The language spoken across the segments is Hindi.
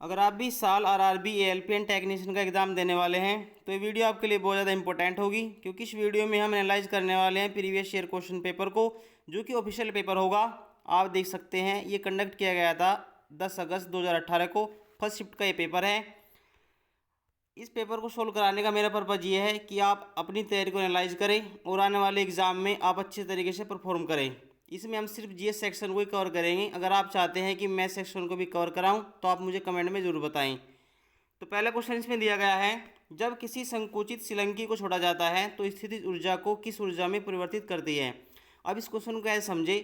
अगर आप भी इस साल आरआरबी एएलपी टेक्नीशियन का एग्ज़ाम देने वाले हैं तो ये वीडियो आपके लिए बहुत ज़्यादा इंपॉर्टेंट होगी, क्योंकि इस वीडियो में हम एनालाइज करने वाले हैं प्रीवियस ईयर क्वेश्चन पेपर को, जो कि ऑफिशियल पेपर होगा। आप देख सकते हैं ये कंडक्ट किया गया था 10 अगस्त 2018 को। फर्स्ट शिफ्ट का ये पेपर है। इस पेपर को सोल्व कराने का मेरा पर्पज़ ये है कि आप अपनी तैयारी को एनालाइज करें और आने वाले एग्ज़ाम में आप अच्छे तरीके से परफॉर्म करें। इसमें हम सिर्फ जीएस सेक्शन को ही कवर करेंगे। अगर आप चाहते हैं कि मैथ सेक्शन को भी कवर कराऊं तो आप मुझे कमेंट में ज़रूर बताएं। तो पहला क्वेश्चन इसमें दिया गया है, जब किसी संकुचित शिलंगी को छोड़ा जाता है तो स्थितिज ऊर्जा को किस ऊर्जा में परिवर्तित करती है। अब इस क्वेश्चन को ऐसे समझे,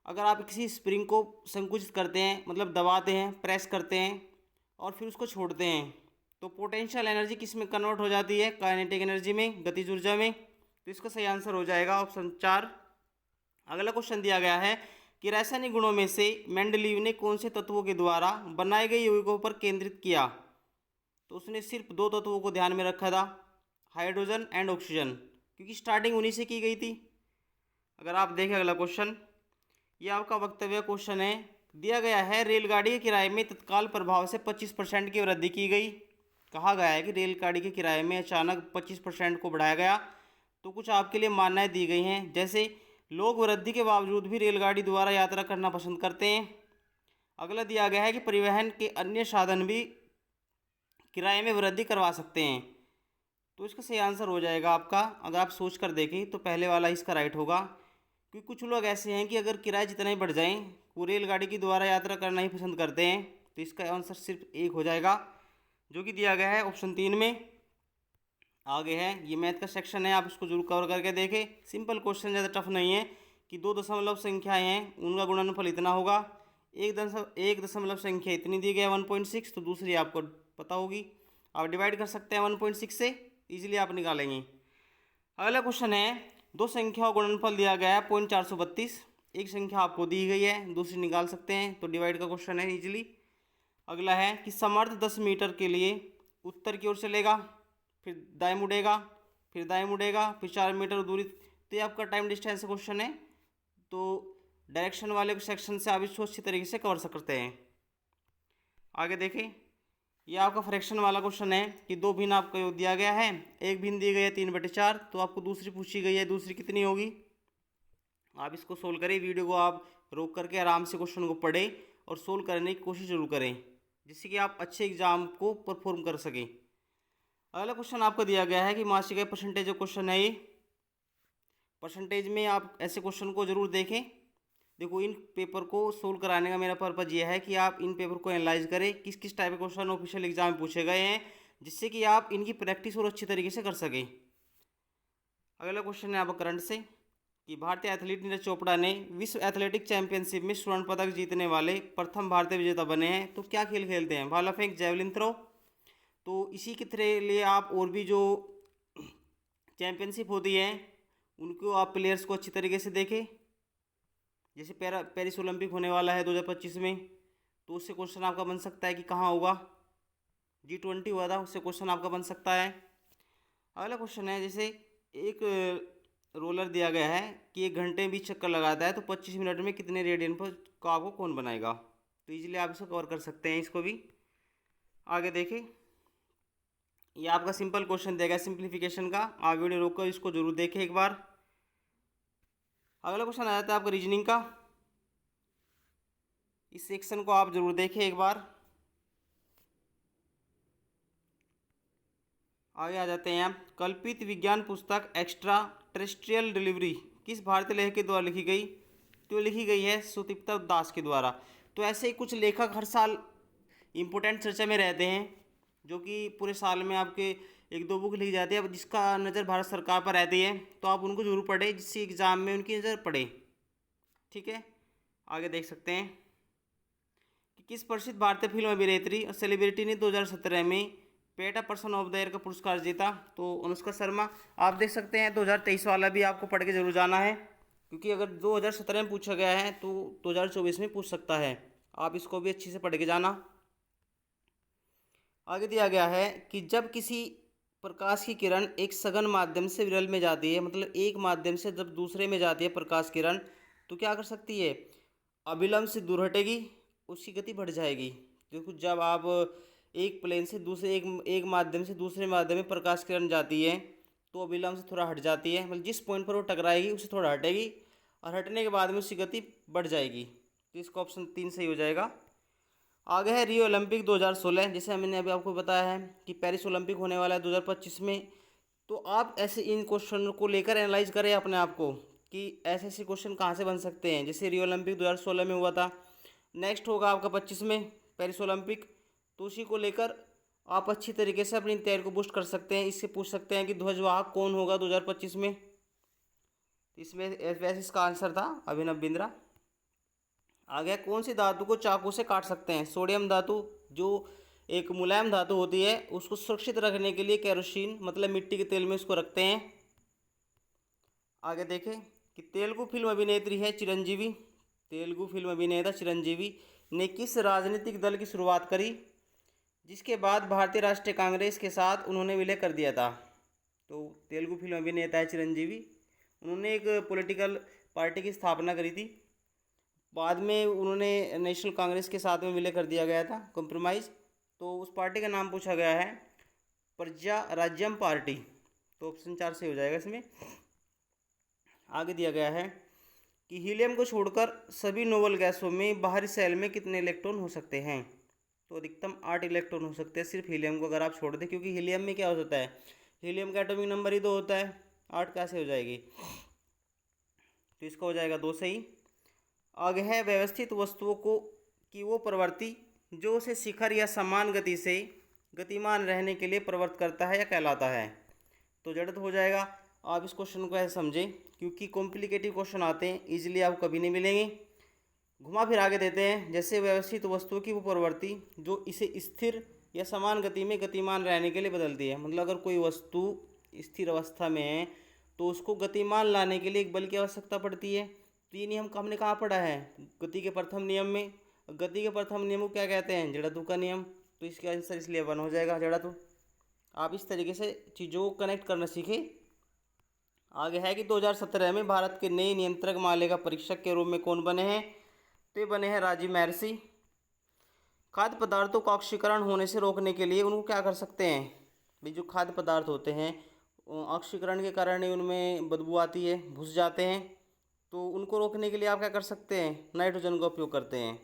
अगर आप किसी स्प्रिंग को संकुचित करते हैं, मतलब दबाते हैं, प्रेस करते हैं और फिर उसको छोड़ते हैं, तो पोटेंशियल एनर्जी किस में कन्वर्ट हो जाती है, काइनेटिक एनर्जी में, गतिज ऊर्जा में। तो इसका सही आंसर हो जाएगा ऑप्शन 4। अगला क्वेश्चन दिया गया है कि रासायनिक गुणों में से मेंडलीव ने कौन से तत्वों के द्वारा बनाए गए यौगिकों पर केंद्रित किया। तो उसने सिर्फ दो तत्वों को ध्यान में रखा था, हाइड्रोजन एंड ऑक्सीजन, क्योंकि स्टार्टिंग उन्हीं से की गई थी। अगर आप देखें अगला क्वेश्चन, ये आपका वक्तव्य क्वेश्चन है। दिया गया है रेलगाड़ी के किराए में तत्काल प्रभाव से 25% की वृद्धि की गई। कहा गया है कि रेलगाड़ी के किराए में अचानक 25% को बढ़ाया गया। तो कुछ आपके लिए मान्यताएं दी गई हैं, जैसे लोग वृद्धि के बावजूद भी रेलगाड़ी द्वारा यात्रा करना पसंद करते हैं। अगला दिया गया है कि परिवहन के अन्य साधन भी किराए में वृद्धि करवा सकते हैं। तो इसका सही आंसर हो जाएगा आपका, अगर आप सोच कर देखें तो पहले वाला इसका राइट होगा, क्योंकि कुछ लोग ऐसे हैं कि अगर किराए जितना ही बढ़ जाएं वो रेलगाड़ी के द्वारा यात्रा करना ही पसंद करते हैं। तो इसका आंसर सिर्फ एक हो जाएगा, जो कि दिया गया है ऑप्शन 3 में। आगे है, ये मैथ का सेक्शन है, आप इसको जरूर कवर करके देखें। सिंपल क्वेश्चन, ज़्यादा टफ नहीं है कि दो दशमलव संख्याएँ हैं उनका गुणनफल इतना होगा, एक दशमलव संख्या इतनी दी गई है 1.6, तो दूसरी आपको पता होगी। आप डिवाइड कर सकते हैं 1.6 से, इजीली आप निकालेंगे। अगला क्वेश्चन है, दो संख्याओं का गुणनफल दिया गया है 0.432। एक संख्या आपको दी गई है, दूसरी निकाल सकते हैं, तो डिवाइड का क्वेश्चन है इजीली। अगला है कि समर्थ 10 मीटर के लिए उत्तर की ओर चलेगा, फिर दाएं मुड़ेगा, फिर दाएं मुड़ेगा, फिर 4 मीटर दूरी। तो ये आपका टाइम डिस्टेंस क्वेश्चन है, तो डायरेक्शन वाले सेक्शन से आप इसको अच्छी तरीके से कवर सकते हैं। आगे देखें, ये आपका फ्रैक्शन वाला क्वेश्चन है कि दो भिन्न आपको दिया गया है, एक भिन्न दी गई है 3/4, तो आपको दूसरी पूछी गई है, दूसरी कितनी होगी। आप इसको सोल्व करें, वीडियो को आप रोक करके आराम से क्वेश्चन को पढ़ें और सोल्व करने की कोशिश जरूर करें, जिससे कि आप अच्छे एग्जाम को परफॉर्म कर सकें। अगला क्वेश्चन आपको दिया गया है कि मासिक आय परसेंटेज जो क्वेश्चन है, ये परसेंटेज में आप ऐसे क्वेश्चन को जरूर देखें। देखो, इन पेपर को सोल्व कराने का मेरा पर्पज़ ये है कि आप इन पेपर को एनालाइज करें, किस किस टाइप के क्वेश्चन ऑफिशियल एग्जाम में पूछे गए हैं, जिससे कि आप इनकी प्रैक्टिस और अच्छी तरीके से कर सकें। अगला क्वेश्चन है आपका करंट से, कि भारतीय एथलीट नीरज चोपड़ा ने विश्व एथलेटिक चैंपियनशिप में स्वर्ण पदक जीतने वाले प्रथम भारतीय विजेता बने हैं। तो क्या खेल खेलते हैं, भाला फेंक, जैवलिन थ्रो। तो इसी के लिए आप और भी जो चैंपियनशिप होती है उनको आप प्लेयर्स को अच्छी तरीके से देखें। जैसे पेरिस ओलंपिक होने वाला है 2025 में, तो उससे क्वेश्चन आपका बन सकता है कि कहाँ होगा। G20 हुआ था, उससे क्वेश्चन आपका बन सकता है। अगला क्वेश्चन है, जैसे एक रोलर दिया गया है कि 1 घंटे में 20 चक्कर लगाता है, तो 25 मिनट में कितने रेडियन पर का आपको कौन बनाएगा। तो इजीली आप इसको कवर कर सकते हैं, इसको भी। आगे देखें, ये आपका सिंपल क्वेश्चन देगा सिंप्लीफिकेशन का, आप वीडियो रोक कर इसको जरूर देखें एक बार। अगला क्वेश्चन आ जाता है आपका रीजनिंग का, इस सेक्शन को आप जरूर देखें एक बार। आगे आ जाते हैं आप, कल्पित विज्ञान पुस्तक एक्स्ट्रा टेरेस्ट्रियल डिलीवरी किस भारतीय लेखक के द्वारा लिखी गई। तो लिखी गई है सुदीप्ता दास के द्वारा। तो ऐसे ही कुछ लेखक हर साल इम्पोर्टेंट चर्चा में रहते हैं, जो कि पूरे साल में आपके 1-2 बुक लिखी जाती है, जिसका नज़र भारत सरकार पर रहती है, तो आप उनको जरूर पढ़ें, जिससे एग्ज़ाम में उनकी नज़र पड़े। ठीक है, आगे देख सकते हैं कि किस प्रसिद्ध भारतीय फिल्म अभिनेत्री और सेलिब्रिटी ने 2017 में PETA person of the year का पुरस्कार जीता। तो अनुष्का शर्मा। आप देख सकते हैं 2023 वाला भी आपको पढ़ के जरूर जाना है, क्योंकि अगर 2017 में पूछा गया है तो 2024 में पूछ सकता है। आप इसको भी अच्छे से पढ़ के जाना। आगे दिया गया है कि जब किसी प्रकाश की किरण एक सघन माध्यम से विरल में जाती है, मतलब एक माध्यम से जब दूसरे में जाती है प्रकाश किरण, तो क्या कर सकती है, अविलंब से दूर हटेगी, उसकी गति बढ़ जाएगी। देखो जब आप एक प्लेन से दूसरे एक माध्यम से दूसरे माध्यम में प्रकाश किरण जाती है तो अभिलंब से थोड़ा हट जाती है, मतलब जिस पॉइंट पर वो टकराएगी उससे थोड़ा हटेगी और हटने के बाद में उसकी गति बढ़ जाएगी। तो इसका ऑप्शन 3 सही हो जाएगा। आगे है रियो ओलंपिक 2016, जैसे मैंने अभी आपको बताया है कि पेरिस ओलंपिक होने वाला है 2025 में। तो आप ऐसे इन क्वेश्चन को लेकर एनालाइज करें अपने आप को कि ऐसे ऐसे क्वेश्चन कहाँ से बन सकते हैं। जैसे रियो ओलंपिक 2016 में हुआ था, नेक्स्ट होगा आपका 25 में पेरिस ओलंपिक, तो उसी को लेकर आप अच्छी तरीके से अपनी तैयारी को बूस्ट कर सकते हैं। इससे पूछ सकते हैं कि ध्वजवाहक कौन होगा 2025 में। इसमें वैसे इसका आंसर था अभिनव बिंद्रा। आ गया कौन सी धातु को चाकू से काट सकते हैं। सोडियम धातु जो एक मुलायम धातु होती है उसको सुरक्षित रखने के लिए केरोसिन मतलब मिट्टी के तेल में उसको रखते हैं। आगे देखें कि तेलुगु फिल्म अभिनेत्री है चिरंजीवी। तेलुगु फिल्म अभिनेता चिरंजीवी ने किस राजनीतिक दल की शुरुआत करी जिसके बाद भारतीय राष्ट्रीय कांग्रेस के साथ उन्होंने विलय कर दिया था। तो तेलुगु फिल्म अभिनेता है चिरंजीवी, उन्होंने एक पॉलिटिकल पार्टी की स्थापना करी थी, बाद में उन्होंने नेशनल कांग्रेस के साथ में विलय कर दिया गया था, कॉम्प्रोमाइज़। तो उस पार्टी का नाम पूछा गया है प्रजा राज्यम पार्टी। तो ऑप्शन 4 से हो जाएगा इसमें। आगे दिया गया है कि हीलियम को छोड़कर सभी नोबल गैसों में बाहरी सेल में कितने इलेक्ट्रॉन हो सकते हैं। तो अधिकतम 8 इलेक्ट्रॉन हो सकते हैं सिर्फ हीलियम को अगर आप छोड़ दें, क्योंकि हीलियम में क्या हो जाता है, हीलियम का एटॉमिक नंबर ही 2 होता है, 8 कैसे हो जाएगी। तो इसका हो जाएगा 2 सही। आगे है व्यवस्थित वस्तुओं को कि वो प्रवृत्ति जो उसे शिखर या समान गति से गतिमान रहने के लिए प्रवृत्त करता है या कहलाता है। तो जड़त्व हो जाएगा। आप इस क्वेश्चन को ऐसे समझें क्योंकि कॉम्प्लिकेटिव क्वेश्चन आते हैं, इजीली आपको कभी नहीं मिलेंगे। घुमा फिर आगे देते हैं, जैसे व्यवस्थित वस्तुओं की वो प्रवृत्ति जो इसे स्थिर या समान गति में गतिमान रहने के लिए बदलती है। मतलब अगर कोई वस्तु स्थिर अवस्था में है तो उसको गतिमान लाने के लिए एक बल की आवश्यकता पड़ती है। तो ये नियम हमने कहाँ पढ़ा है, गति के प्रथम नियम में। गति के प्रथम नियम को क्या कहते हैं, जड़त्व का नियम। तो इसका आंसर इसलिए 1 हो जाएगा जड़त्व। आप इस तरीके से चीज़ों को कनेक्ट करना सीखें। आगे है कि 2017 में भारत के नए नियंत्रक मालिका परीक्षक के रूप में कौन बने हैं। तो ये बने हैं राजीव महर्षि। खाद्य पदार्थों का ऑक्सीकरण होने से रोकने के लिए उनको क्या कर सकते हैं। भाई जो खाद्य पदार्थ होते हैं ऑक्सीकरण के कारण ही उनमें बदबू आती है, घुस जाते हैं। तो उनको रोकने के लिए आप क्या कर सकते हैं, नाइट्रोजन का उपयोग करते हैं।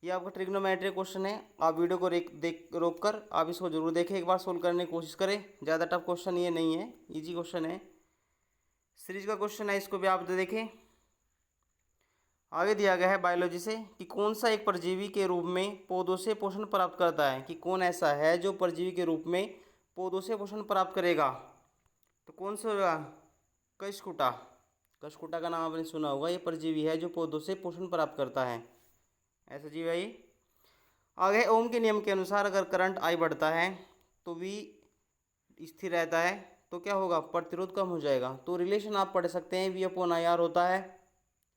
ये आपका ट्रिग्नोमेट्री क्वेश्चन है। आप वीडियो को रोक कर आप इसको जरूर देखें, एक बार सोल्व करने की कोशिश करें। ज़्यादा टफ क्वेश्चन ये नहीं है, इजी क्वेश्चन है, सीरीज का क्वेश्चन है, इसको भी आप देखें। आगे दिया गया है बायोलॉजी से कि कौन सा एक परजीवी के रूप में पौधों से पोषण प्राप्त करता है। कि कौन ऐसा है जो परजीवी के रूप में पौधों से पोषण प्राप्त करेगा। तो कौन सा होगा, कशकुटा। कशकुटा का नाम आपने सुना होगा, ये परजीवी है जो पौधों से पोषण प्राप्त करता है, ऐसा जीव है ये। आगे ओम के नियम के अनुसार अगर करंट आई बढ़ता है तो वी स्थिर रहता है, तो क्या होगा, प्रतिरोध कम हो जाएगा। तो रिलेशन आप पढ़ सकते हैं, वी अपॉन आई आर होता है,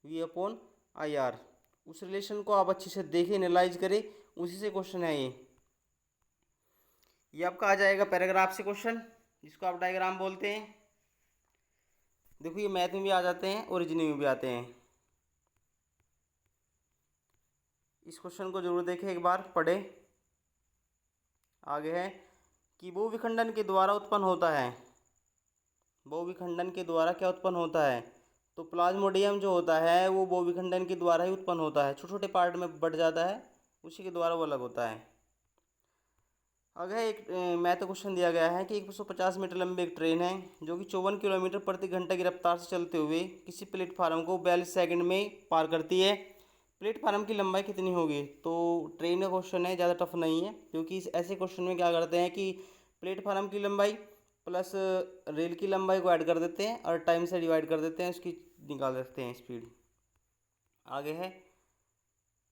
वी अपॉन आई आर। उस रिलेशन को आप अच्छे से देखें, एनालाइज करें, उसी से क्वेश्चन है ये आपका आ जाएगा पैराग्राफ से क्वेश्चन, जिसको आप डायग्राम बोलते हैं। देखो ये मैथ में भी आ जाते हैं और रीजनिंग में भी आते हैं। इस क्वेश्चन को जरूर देखें, एक बार पढ़े। आगे है कि बहुविखंडन के द्वारा उत्पन्न होता है। बहुविखंडन के द्वारा क्या उत्पन्न होता है। तो प्लाज्मोडियम जो होता है वो बहुविखंडन के द्वारा ही उत्पन्न होता है, छोटे छोटे पार्ट में बढ़ जाता है, उसी के द्वारा वो अलग होता है। आगे एक मैथ क्वेश्चन दिया गया है कि 150 मीटर लंबी एक ट्रेन है जो कि 54 किलोमीटर प्रति घंटा की रफ्तार से चलते हुए किसी प्लेटफार्म को 42 सेकंड में पार करती है। प्लेटफार्म की लंबाई कितनी होगी। तो ट्रेन का क्वेश्चन है, ज़्यादा टफ नहीं है, क्योंकि ऐसे क्वेश्चन में क्या करते हैं कि प्लेटफार्म की लंबाई प्लस रेल की लंबाई को ऐड कर देते हैं और टाइम से डिवाइड कर देते हैं, उसकी निकाल देते हैं स्पीड। आगे है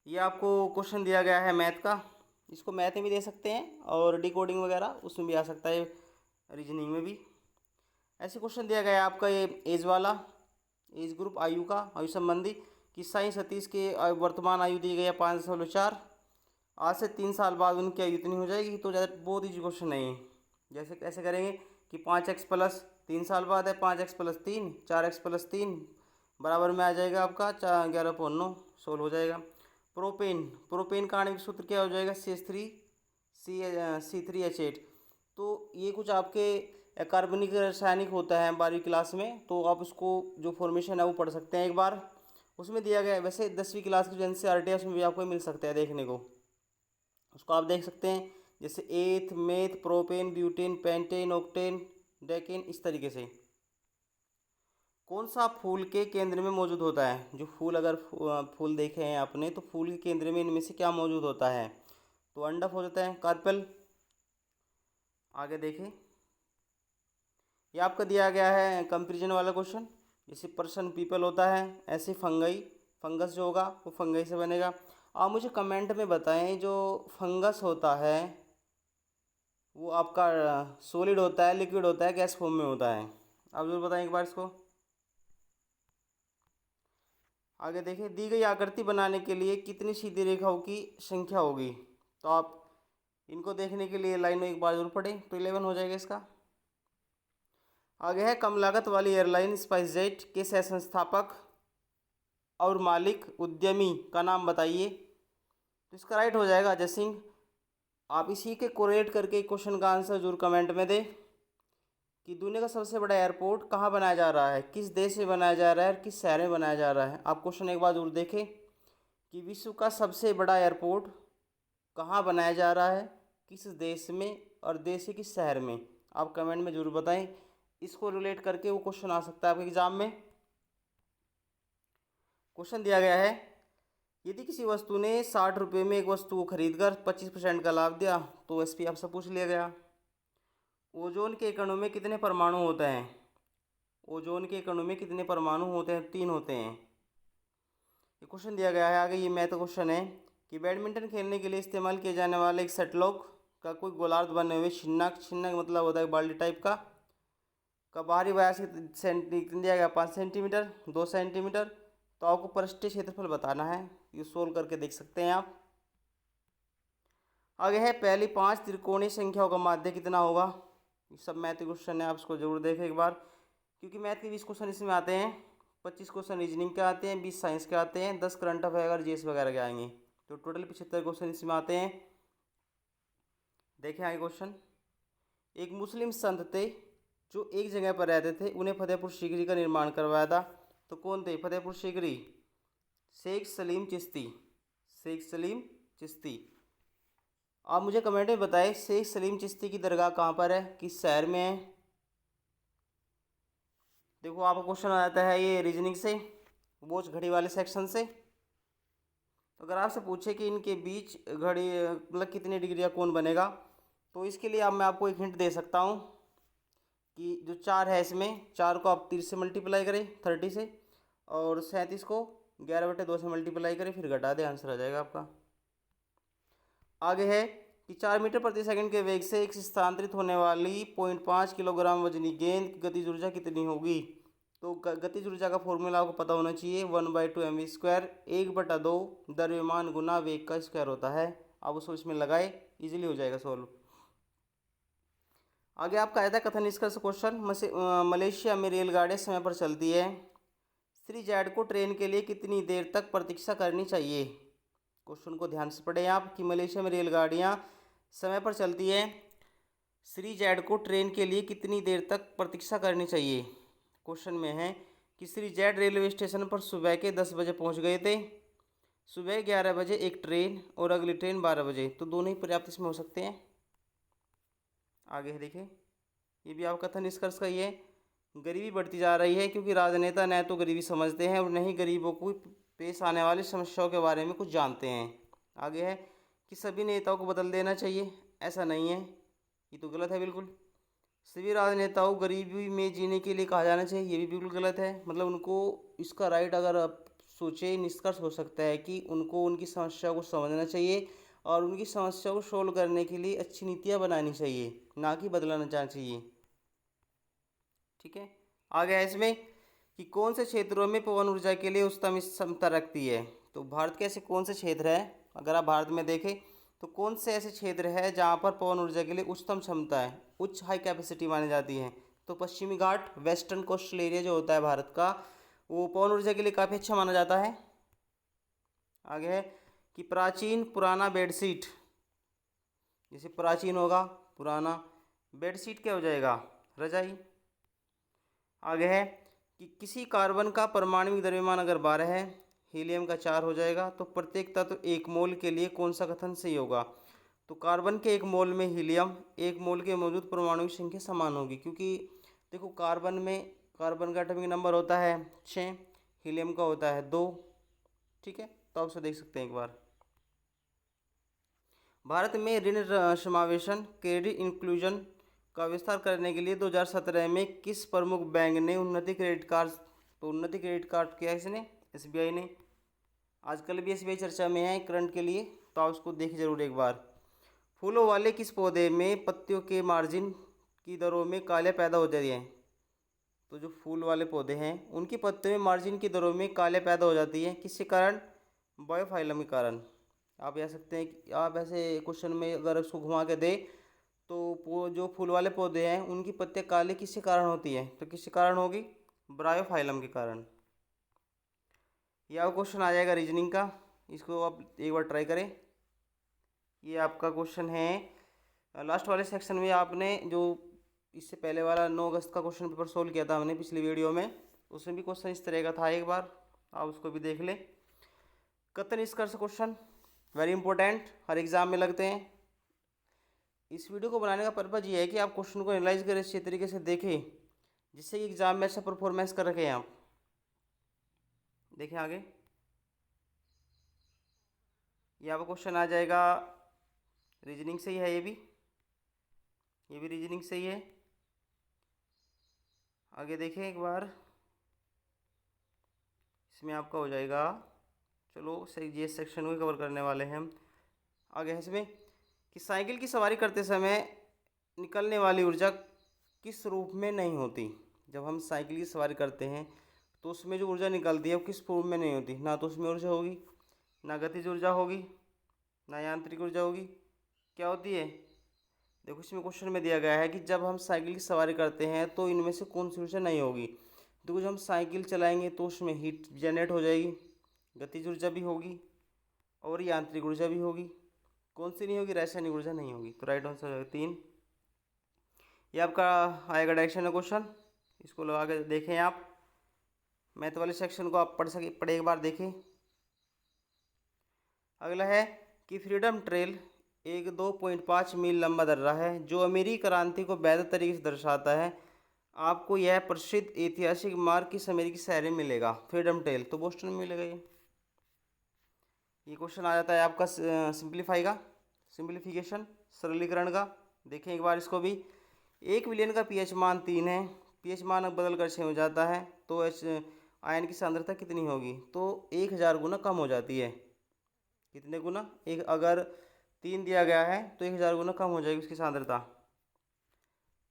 ये आपको क्वेश्चन दिया गया है मैथ का, इसको मैथ में भी दे सकते हैं और डिकोडिंग वगैरह उसमें भी आ सकता है, रीजनिंग में भी। ऐसे क्वेश्चन दिया गया है आपका ये एज वाला, एज ग्रुप आयु का, आयु संबंधी कि साई सतीश के वर्तमान आयु दी गई है 5.4, आज से 3 साल बाद उनकी आयु इतनी हो जाएगी। तो ज़्यादा बहुत ईजी क्वेश्चन है ये। जैसे ऐसे करेंगे कि 5x प्लस 3 साल बाद है 5x प्लस 3, 4x प्लस 3 बराबर में आ जाएगा आपका 11/9, सोल्व हो जाएगा। प्रोपेन, प्रोपेन का आणविक सूत्र क्या हो जाएगा? CH3 C3H8। तो ये कुछ आपके कार्बनिक रासायनिक होता है 12वीं क्लास में, तो आप उसको जो फॉर्मेशन है वो पढ़ सकते हैं एक बार, उसमें दिया गया है। वैसे 10वीं क्लास की जो NCERT है उसमें भी आपको मिल सकता है देखने को, उसको आप देख सकते हैं। जैसे eth, meth, propane, butane, pentane, octane, decane, इस तरीके से। कौन सा फूल के केंद्र में मौजूद होता है? जो फूल, अगर फूल देखे हैं आपने तो फूल के केंद्र में इनमें से क्या मौजूद होता है? तो अंडक हो जाता है, कार्पेल। आगे देखें, ये आपका दिया गया है कंपेरिजन वाला क्वेश्चन। जैसे पर्सन पीपल होता है, ऐसे फंगई, फंगस जो होगा वो फंगई से बनेगा। आप मुझे कमेंट में बताएं, जो फंगस होता है वो आपका सॉलिड होता है, लिक्विड होता है, गैस फॉर्म में होता है? आप जरूर बताएं एक बार इसको। आगे देखिए, दी गई आकृति बनाने के लिए कितनी सीधी रेखाओं की संख्या होगी? तो आप इनको देखने के लिए लाइन में एक बार जरूर पढ़ें, तो 11 हो जाएगा इसका। आगे है, कम लागत वाली एयरलाइन स्पाइसजेट के सह संस्थापक और मालिक उद्यमी का नाम बताइए। तो इसका राइट हो जाएगा अजय सिंह। आप इसी के कोरिलेट करके क्वेश्चन का आंसर जरूर कमेंट में दें कि दुनिया का सबसे बड़ा एयरपोर्ट कहाँ बनाया जा रहा है, किस देश में बनाया जा रहा है और किस शहर में बनाया जा रहा है। आप क्वेश्चन एक बार जरूर देखें कि विश्व का सबसे बड़ा एयरपोर्ट कहाँ बनाया जा रहा है, किस देश में और देश के किस शहर में। आप कमेंट में जरूर बताएं, इसको रिलेट करके वो क्वेश्चन आ सकता है आपके एग्जाम में। क्वेश्चन दिया गया है, यदि किसी वस्तु ने 60 रुपये में एक वस्तु को खरीद कर 25% का लाभ दिया तो SP आपसे पूछ लिया गया। ओजोन के कणों में कितने परमाणु होते हैं? ओजोन के कणों में कितने परमाणु होते हैं? 3 होते हैं। ये क्वेश्चन दिया गया है आगे, ये मैथ क्वेश्चन है कि बैडमिंटन खेलने के लिए इस्तेमाल किए जाने वाले एक शटलॉक का कोई गोलार्ध बने हुए छिन्नक, छिन्नक मतलब होता है बाल्टी टाइप का बाहरी व्यास कितना दिया गया? 5 सेंटीमीटर, 2 सेंटीमीटर। तो आपको पृष्ठीय क्षेत्रफल बताना है, ये सोल्व करके देख सकते हैं आप। आगे है, पहली 5 त्रिकोणीय संख्याओं का माध्य कितना होगा? ये सब मैथ क्वेश्चन है, आप इसको जरूर देखें एक बार, क्योंकि मैथ के 20 क्वेश्चन इसमें आते हैं। 25 क्वेश्चन रीजनिंग के आते हैं, 20 साइंस के आते हैं, 10 करंट अफेयर GS वगैरह के आएंगे, तो टोटल 75 क्वेश्चन इसमें आते हैं। देखें आगे क्वेश्चन, एक मुस्लिम संत थे जो एक जगह पर रहते थे, उन्हें फतेहपुर सीकरी का निर्माण करवाया था। तो कौन थे फतेहपुर सीकरी? शेख सलीम चिश्ती, शेख सलीम चिश्ती। आप मुझे कमेंट में बताएं, शेख सलीम चिश्ती की दरगाह कहाँ पर है, किस शहर में है? देखो आपका क्वेश्चन आ जाता है ये रीजनिंग से, वॉच घड़ी वाले सेक्शन से। तो अगर आपसे पूछे कि इनके बीच घड़ी मतलब कितनी डिग्री का कोण बनेगा, तो इसके लिए मैं आपको एक हिंट दे सकता हूँ कि जो 4 है इसमें, 4 को आप 30 से मल्टीप्लाई करें 30 से, और 37 को 11/2 से मल्टीप्लाई करें, फिर घटा दें, आंसर आ जाएगा आपका। आगे है कि 4 मीटर प्रति सेकंड के वेग से एक स्थानांतरित होने वाली 0.5 किलोग्राम वजनी गेंद की गतिज ऊर्जा कितनी होगी? तो गतिज ऊर्जा का फॉर्मूला आपको पता होना चाहिए, 1/2 mv², 1/2 द्रव्यमान गुना वेग का स्क्वायर होता है। आप उसको इसमें लगाए, इजीली हो जाएगा सॉल्व। आगे आपका आया था कथन निष्कर्ष क्वेश्चन, मलेशिया में रेलगाड़ियाँ समय पर चलती है, श्री जैड को ट्रेन के लिए कितनी देर तक प्रतीक्षा करनी चाहिए? क्वेश्चन को ध्यान से पढ़ें आप कि मलेशिया में रेलगाड़ियाँ समय पर चलती है, श्री जैड को ट्रेन के लिए कितनी देर तक प्रतीक्षा करनी चाहिए? क्वेश्चन में है कि श्री जैड रेलवे स्टेशन पर सुबह के 10 बजे पहुंच गए थे, सुबह 11 बजे एक ट्रेन और अगली ट्रेन 12 बजे, तो दोनों ही पर्याप्त इसमें हो सकते हैं। आगे देखिए, ये भी आप कथन निष्कर्ष का ही है, गरीबी बढ़ती जा रही है क्योंकि राजनेता न तो गरीबी समझते हैं और न ही गरीबों को पेश आने वाली समस्याओं के बारे में कुछ जानते हैं। आगे है कि सभी नेताओं को बदल देना चाहिए, ऐसा नहीं है, ये तो गलत है बिल्कुल। सभी राजनेताओं को गरीबी में जीने के लिए कहा जाना चाहिए, ये भी बिल्कुल गलत है। मतलब उनको इसका राइट, अगर आप सोचे, निष्कर्ष हो सकता है कि उनको उनकी समस्या को समझना चाहिए और उनकी समस्या को सोल्व करने के लिए अच्छी नीतियाँ बनानी चाहिए, ना कि बदलाना चाहिए। ठीक है, आगे है इसमें कि कौन से क्षेत्रों में पवन ऊर्जा के लिए उच्चतम क्षमता रखती है? तो भारत के ऐसे कौन से क्षेत्र है, अगर आप भारत में देखें तो कौन से ऐसे क्षेत्र है जहाँ पर पवन ऊर्जा के लिए उच्चतम क्षमता है, उच्च हाई कैपेसिटी मानी जाती है? तो पश्चिमी घाट, वेस्टर्न कोस्टल एरिया जो होता है भारत का, वो पवन ऊर्जा के लिए काफ़ी अच्छा माना जाता है। आगे है कि प्राचीन पुराना बेडशीट, जैसे प्राचीन होगा पुराना, बेडशीट क्या हो जाएगा, रजाई। आगे है कि किसी कार्बन का परमाणविक द्रव्यमान अगर 12 है, हीलियम का 4 हो जाएगा, तो प्रत्येक तत्व एक मोल के लिए कौन सा कथन सही होगा। तो कार्बन के एक मोल में हीलियम एक मोल के मौजूद परमाणु की संख्या समान होगी, क्योंकि देखो कार्बन में कार्बन का एटॉमिक नंबर होता है 6, हीलियम का होता है 2। ठीक है, तो आप उसे देख सकते हैं एक बार। भारत में ऋण समावेशन क्रेडिट इंक्लूजन का विस्तार करने के लिए 2017 में किस प्रमुख बैंक ने उन्नति क्रेडिट कार्ड, तो उन्नति क्रेडिट कार्ड किया इसने, एसबीआई ने। आजकल भी एसबीआई चर्चा में है करंट के लिए, तो आप उसको देखिए जरूर एक बार। फूलों वाले किस पौधे में पत्तियों के मार्जिन की दरों में काले पैदा हो जाती हैं। तो जो फूल वाले पौधे हैं उनकी पत्तियों में मार्जिन की दरों में काले पैदा हो जाती है, किसके कारण, बायोफाइलम के कारण। आप कह सकते हैं कि आप ऐसे क्वेश्चन में अगर उसको घुमा के दे तो जो फूल वाले पौधे हैं उनकी पत्तियां काले किसके कारण होती है, तो किसके कारण होगी, बायोफाइलम के कारण। यह क्वेश्चन आ जाएगा रीजनिंग का, इसको आप एक बार ट्राई करें। ये आपका क्वेश्चन है लास्ट वाले सेक्शन में, आपने जो इससे पहले वाला 9 अगस्त का क्वेश्चन पेपर सोल्व किया था हमने पिछली वीडियो में, उसमें भी क्वेश्चन इस तरह का था, एक बार आप उसको भी देख लें। कथन निष्कर्ष क्वेश्चन वेरी इंपॉर्टेंट, हर एग्जाम में लगते हैं। इस वीडियो को बनाने का पर्पज़ ये है कि आप क्वेश्चन को एनालाइज करें, अच्छे तरीके से देखें, जिससे कि एग्जाम में अच्छा परफॉर्मेंस कर रखे हैं आप। देखें आगे, यहाँ पर क्वेश्चन आ जाएगा रीजनिंग से ही है, ये भी रीजनिंग से ही है। आगे देखें एक बार, इसमें आपका हो जाएगा, चलो सही ये सेक्शन को कवर करने वाले हैं हम। आगे है इसमें कि साइकिल की सवारी करते समय निकलने वाली ऊर्जा किस रूप में नहीं होती। जब हम साइकिल की सवारी करते हैं तो उसमें जो ऊर्जा निकलती है वो किस रूप में नहीं होती, ना तो उसमें ऊर्जा होगी, ना गतिज ऊर्जा होगी, ना यांत्रिक ऊर्जा होगी, क्या होती है। देखो इसमें क्वेश्चन में दिया गया है कि जब हम साइकिल की सवारी करते हैं तो इनमें से कौन सी ऊर्जा नहीं होगी। देखो जब हम साइकिल चलाएंगे तो उसमें हीट जनरेट हो जाएगी, गतिज ऊर्जा भी होगी और यांत्रिक ऊर्जा भी होगी। कौन सी नहीं होगी, रासायनिक ऊर्जा नहीं होगी। तो राइट आंसर हो जाएगा 3। ये आपका आएगा डायरेक्शन का क्वेश्चन, इसको लगा के देखें आप, मैथ वाले सेक्शन को आप पढ़े एक बार देखें। अगला है कि फ्रीडम ट्रेल एक 2.5 मील लंबा दर्रा है जो अमीरी क्रांति को बेहतर तरीके से दर्शाता है। आपको यह प्रसिद्ध ऐतिहासिक मार्ग किस अमेरिकी शहर में मिलेगा, फ्रीडम ट्रेल, तो बोस्टन में मिलेगा। ये क्वेश्चन आ जाता है आपका सिंप्लीफिकेशन, सरलीकरण का। देखें एक बार इसको भी। 1 मिलियन का पीएच मान 3 है, पीएच मान बदल कर 6 हो जाता है, तो आयन की सांद्रता कितनी होगी, तो 1000 गुना कम हो जाती है। कितने गुना, एक अगर 3 दिया गया है तो 1000 गुना कम हो जाएगी उसकी सांद्रता।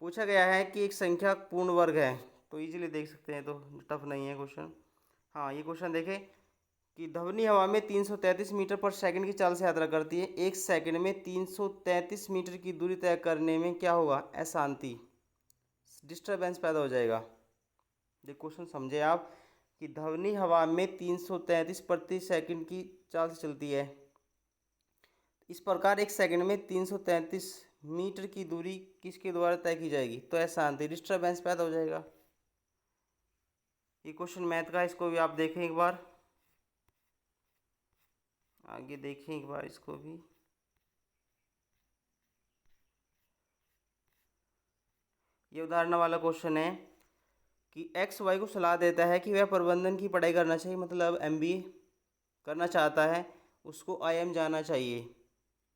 पूछा गया है कि एक संख्या पूर्ण वर्ग है, तो इजीली देख सकते हैं, तो टफ नहीं है क्वेश्चन। हाँ ये क्वेश्चन देखें कि ध्वनि हवा में 333 मीटर पर सेकंड की चाल से यात्रा करती है, 1 सेकंड में 333 मीटर की दूरी तय करने में क्या होगा, अशांति, डिस्टर्बेंस पैदा हो जाएगा। ये क्वेश्चन समझे आप कि ध्वनि हवा में 333 प्रति सेकंड की चाल से चलती है, इस प्रकार 1 सेकंड में 333 मीटर की दूरी किसके द्वारा तय की जाएगी, तो अशांति, डिस्टर्बेंस पैदा हो जाएगा। ये क्वेश्चन मैथ का, इसको भी आप देखें एक बार, आगे देखें एक बार इसको भी। ये उदाहरण वाला क्वेश्चन है कि एक्स वाई को सलाह देता है कि वह प्रबंधन की पढ़ाई करना चाहिए, मतलब एमबीए करना चाहता है, उसको आईएम जाना चाहिए।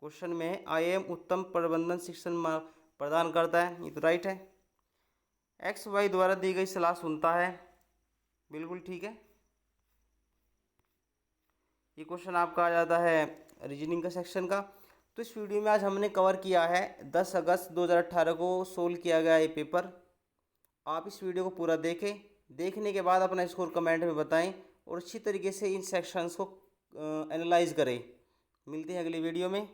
क्वेश्चन में आईएम उत्तम प्रबंधन शिक्षण प्रदान करता है, ये तो राइट है। एक्स वाई द्वारा दी गई सलाह सुनता है, बिल्कुल ठीक है। ये क्वेश्चन आपका आ जाता है रीजनिंग का सेक्शन का। तो इस वीडियो में आज हमने कवर किया है 10 अगस्त 2018 को सोल्व किया गया ये पेपर। आप इस वीडियो को पूरा देखें, देखने के बाद अपना स्कोर कमेंट में बताएं और अच्छी तरीके से इन सेक्शंस को एनालाइज करें। मिलते हैं अगली वीडियो में।